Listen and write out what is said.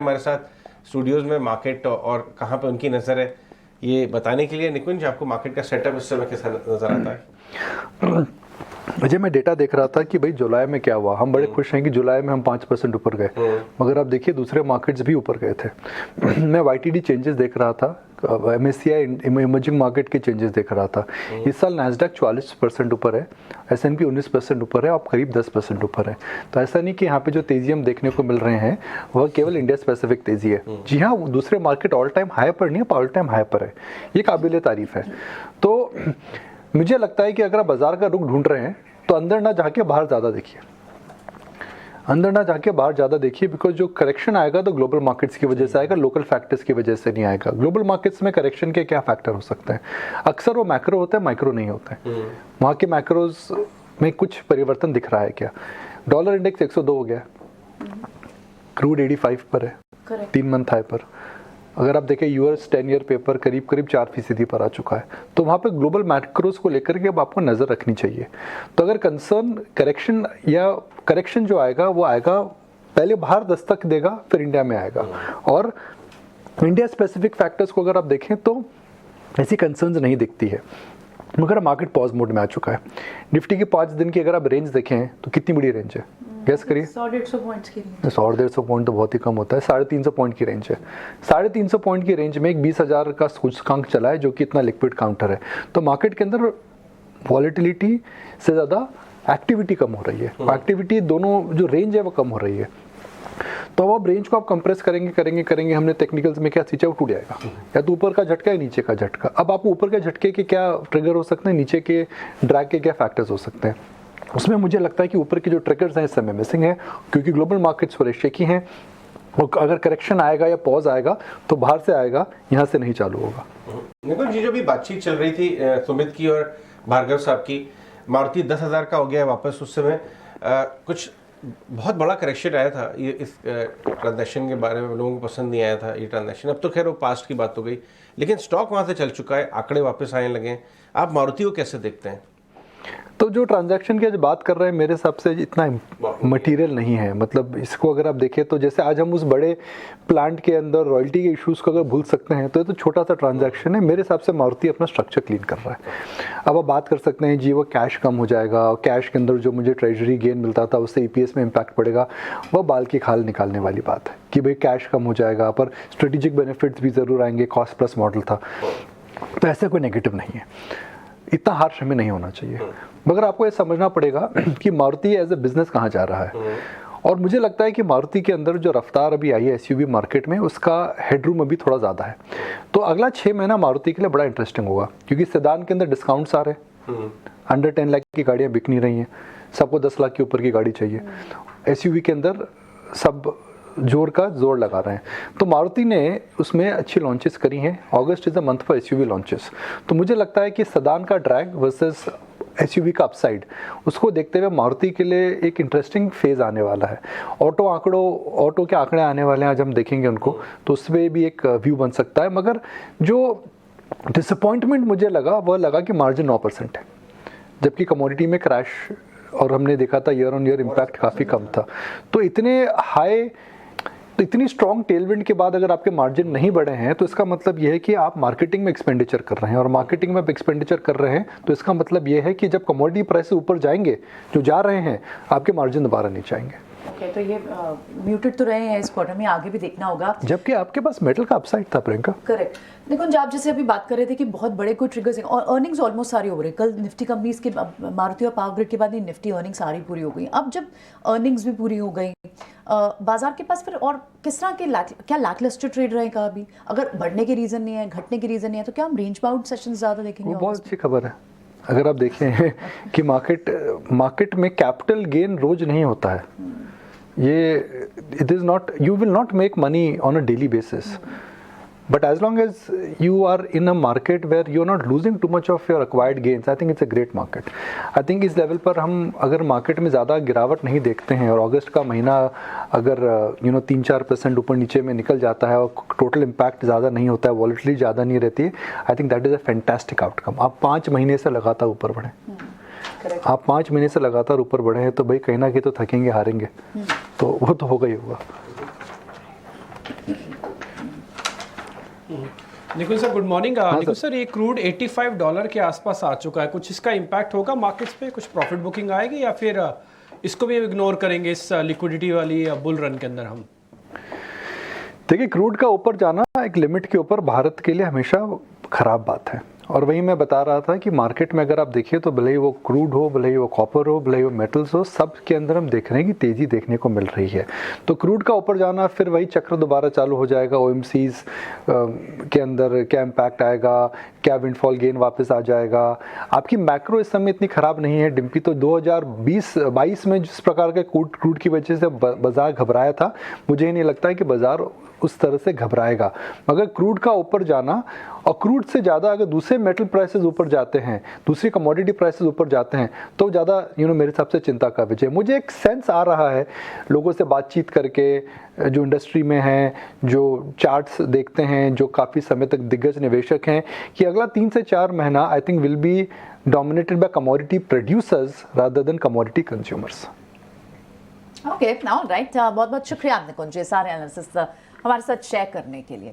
हमारे साथ स्टूडियोज में मार्केट और कहाँ पे उनकी नज़र है ये बताने के लिए। निकुंज, आपको मार्केट का सेटअप इस समय कैसा नज़र आता है? अजय, मैं डेटा देख रहा था कि भाई जुलाई में क्या हुआ। हम बड़े खुश हैं कि जुलाई में हम 5% ऊपर गए, मगर आप देखिए दूसरे मार्केट्स भी ऊपर गए थे। मैं वाईटीडी चेंजेस देख रहा था, एमएससीआई इमर्जिंग मार्केट के चेंजेस देख रहा था। इस साल नैस्डैक 44% ऊपर है, एसएनपी 19% ऊपर है और करीब 10% ऊपर है। तो ऐसा नहीं कि यहाँ पे जो तेजी हम देखने को मिल रहे हैं वह केवल इंडिया स्पेसिफिक तेजी है। जी हाँ, दूसरे मार्केट ऑल टाइम हाई पर नहीं है, ऑल टाइम हाई पर है, ये काबिल तारीफ है। तो मुझे लगता है कि अगर आप बाजार का रुख ढूंढ रहे हैं तो अंदर ना जाके बाहर ज़्यादा देखिए, अंदर ना जाके बाहर ज़्यादा देखिए, बिकॉज जो करेक्शन आएगा तो ग्लोबल मार्केट्स की वजह से आएगा, लोकल फैक्टर्स की वजह से नहीं आएगा। ग्लोबल मार्केट्स में करेक्शन के क्या फैक्टर हो सकते हैं? अक्सर वो मैक्रो होते हैं, माइक्रो नहीं होते हैं। वहाँ के मैक्रोज में कुछ परिवर्तन दिख रहा है क्या? डॉलर इंडेक्स 102 हो गया, क्रूड 85 पर है, 3 मंथ हाई पर। अगर आप देखें यूएस 10 ईयर पेपर करीब 4% पर आ चुका है। तो वहाँ पे ग्लोबल मैक्रोस को लेकर के अब आपको नज़र रखनी चाहिए। तो अगर कंसर्न करेक्शन या करेक्शन जो आएगा वो आएगा पहले बाहर दस्तक देगा, फिर इंडिया में आएगा। और इंडिया स्पेसिफिक फैक्टर्स को अगर आप देखें तो ऐसी कंसर्न्स नहीं दिखती है, मगर मार्केट पॉज मोड में आ चुका है। निफ्टी के 5 दिन की अगर आप रेंज देखें तो कितनी बड़ी रेंज है, गैस करिए। 100-150 पॉइंट्स की रेंज। 100-150 पॉइंट तो बहुत ही कम होता है, 350 पॉइंट की रेंज है। 350 पॉइंट की रेंज में एक 20,000 का सूचकांक चला है जो कि इतना लिक्विड काउंटर है। तो मार्केट के अंदर वॉलेटिलिटी से ज़्यादा एक्टिविटी कम हो रही है, एक्टिविटी दोनों जो रेंज है वो कम हो रही है। तो अब रेंज को आप कंप्रेस करेंगे हमने टेक्निकल्स में क्या सीचा टूट जाएगा, या तो ऊपर का झटका या नीचे का झटका। अब आपको ऊपर के झटके के क्या ट्रिगर हो सकते हैं, नीचे के ड्रैग के क्या फैक्टर्स हो सकते हैं? उसमें मुझे लगता है कि ऊपर के जो ट्रिगर्स हैं इस समय मिसिंग है, क्योंकि ग्लोबल मार्केट्स थोड़े शेकी हैं। और अगर करेक्शन आएगा या पॉज आएगा तो बाहर से आएगा, यहाँ से नहीं चालू होगा। निकुंज जी, जो भी बातचीत चल रही थी सुमित की और भार्गव साहब की, मारुति 10,000 का हो गया है वापस। उस समय कुछ बहुत बड़ा करेक्शन आया था, ये इस ट्रांजैक्शन के बारे में लोगों को पसंद नहीं आया था ये ट्रांजैक्शन। अब तो खैर वो पास्ट की बात हो गई, लेकिन स्टॉक वहाँ से चल चुका है, आंकड़े वापस आने लगे। आप मारुति को कैसे देखते हैं? तो जो ट्रांजैक्शन की आज बात कर रहे हैं मेरे हिसाब से इतना मटेरियल नहीं है। मतलब इसको अगर आप देखें तो जैसे आज हम उस बड़े प्लांट के अंदर रॉयल्टी के इश्यूज को अगर भूल सकते हैं तो ये तो छोटा सा ट्रांजैक्शन है। मेरे हिसाब से मारुति अपना स्ट्रक्चर क्लीन कर रहा है। अब आप बात कर सकते हैं जी वो कैश कम हो जाएगा, और कैश के अंदर जो मुझे ट्रेजरी गेन मिलता था उससे ईपीएस में इम्पैक्ट पड़ेगा, वह बाल की खाल निकालने वाली बात है कि भाई कैश कम हो जाएगा, पर स्ट्रेटेजिक बेनिफिट्स भी ज़रूर आएंगे, कॉस्ट प्लस मॉडल था। तो ऐसा कोई नेगेटिव नहीं है, इतना हार्श हमें नहीं होना चाहिए। मगर आपको ये समझना पड़ेगा कि मारुति एज ए बिजनेस कहाँ जा रहा है। और मुझे लगता है कि मारुति के अंदर जो रफ्तार अभी आई है एसयूवी मार्केट में, उसका हेडरूम अभी थोड़ा ज़्यादा है। तो अगला 6 महीना मारुति के लिए बड़ा इंटरेस्टिंग होगा, क्योंकि सेडान के अंदर डिस्काउंट्स आ रहे हैं, अंडर 10 लाख की गाड़ियाँ बिक नहीं रही हैं, सबको 10 लाख के ऊपर की गाड़ी चाहिए। एसयूवी के अंदर सब जोर लगा रहे हैं। तो मारुति ने उसमें अच्छी लॉन्चेस करी हैं। August is the month for SUV launches. तो मुझे लगता है कि सेडान का ड्रैग वर्सेस एसयूवी का अपसाइड, उसको देखते हुए मारुति के लिए एक इंटरेस्टिंग फेज आने वाला है। ऑटो के आंकड़े आने वाले हैं, आज हम देखेंगे उनको, तो उसमें भी एक व्यू बन सकता है। मगर जो डिसअपॉइंटमेंट मुझे लगा वह लगा कि मार्जिन 9% है, जबकि कमोडिटी में क्रैश और हमने देखा था ईयर ऑन ईयर इम्पैक्ट काफ़ी कम था। तो इतनी स्ट्रॉन्ग टेलविंड के बाद अगर आपके मार्जिन नहीं बढ़े हैं तो इसका मतलब यह है कि आप मार्केटिंग में एक्सपेंडिचर कर रहे हैं, और मार्केटिंग में आप एक्सपेंडिचर कर रहे हैं तो इसका मतलब यह है कि जब कमोडिटी प्राइस ऊपर जाएंगे, जो जा रहे हैं, आपके मार्जिन दोबारा नीचे आएंगे। ओके, तो ये म्यूटेड तो रहे हैं इस क्वार्टर में, आगे भी देखना होगा, जबकि आपके पास मेटल का अपसाइड था प्रियंका। करेक्ट। निकुंज, आप जैसे अभी बात कर रहे थे कि बहुत बड़े कोई ट्रिगर्स हैं और अर्निंग्स ऑलमोस्ट सारी हो रही है। कल निफ्टी कंपनीज के, मारुति और पावर ग्रिड के बाद निफ्टी अर्निंग्स सारी पूरी हो गई। अब जब अर्निंग्स भी पूरी हो गई, बाजार के पास फिर और किस तरह के क्या लैकलस्टर ट्रेड रहेगा अभी? अगर बढ़ने के रीजन नहीं है, घटने के रीजन नहीं है, तो क्या हम रेंज बाउंड सेशन ज़्यादा देखेंगे? वो बहुत अच्छी खबर है। अगर आप देखें कि मार्केट में कैपिटल गेन रोज नहीं होता है, ये it is not, you will not make money on a daily basis, but as long as you are in a market where you are not losing too much of your acquired gains, I think it's a great market. I think इस level पर हम अगर market में ज़्यादा गिरावट नहीं देखते हैं, और अगस्त का महीना अगर 3-4% ऊपर नीचे में निकल जाता है और टोटल इम्पैक्ट ज़्यादा नहीं होता है, वॉलेटिलिटी ज़्यादा नहीं रहती है, I think that is a fantastic outcome. आप 5 महीने से लगातार ऊपर बढ़ें, आप 5 महीने से लगातार ऊपर बढ़े हैं, तो भाई कहीं ना कहीं तो थकेंगे, हारेंगे, तो वो तो होगा ही होगा। Nikul sir good morning. Nikul sir ये क्रूड $85 के आसपास आ चुका है, कुछ इसका इम्पैक्ट होगा मार्केट्स पे, कुछ प्रॉफिट बुकिंग आएगी या फिर इसको भी इग्नोर करेंगे इस लिक्विडिटी वाली बुल रन के अंदर हम? देखिए, क्रूड का ऊपर जाना एक लिमिट के ऊपर भारत के लिए हमेशा खराब बात है, और वही मैं बता रहा था कि मार्केट में अगर आप देखिए तो भले ही वो क्रूड हो, भले ही वो कॉपर हो, भले ही वो मेटल्स हो, सब के अंदर हम देख रहे हैं कि तेज़ी देखने को मिल रही है। तो क्रूड का ऊपर जाना, फिर वही चक्र दोबारा चालू हो जाएगा। ओएमसीज के अंदर क्या इम्पैक्ट आएगा, क्या विंडफॉल गेन वापस आ जाएगा। आपकी मैक्रो इस समय इतनी ख़राब नहीं है डिम्पी। तो 2020-22 में जिस प्रकार के क्रूड की वजह से बाजार घबराया था, मुझे ही नहीं लगता है कि बाजार उस तरह से घबराएगा। मगर क्रूड का ऊपर जाना, और क्रूड से ज़्यादा अगर दूसरे मेटल प्राइसेस ऊपर जाते हैं, दूसरी कमोडिटी प्राइसेस ऊपर जाते हैं, तो ज़्यादा मेरे हिसाब से चिंता का विषय। मुझे एक सेंस आ रहा है लोगों से बातचीत करके, जो इंडस्ट्री में हैं, जो चार्ट्स देखते हैं, जो काफ़ी समय तक दिग्गज निवेशक हैं, कि अगला 3 से 4 महीना I think will be dominated by commodity producers rather than commodity consumers. Okay, all right, बहुत बहुत शुक्रिया आपने कुंज सारे एनालिसिस हमारे साथ शेयर करने के लिए।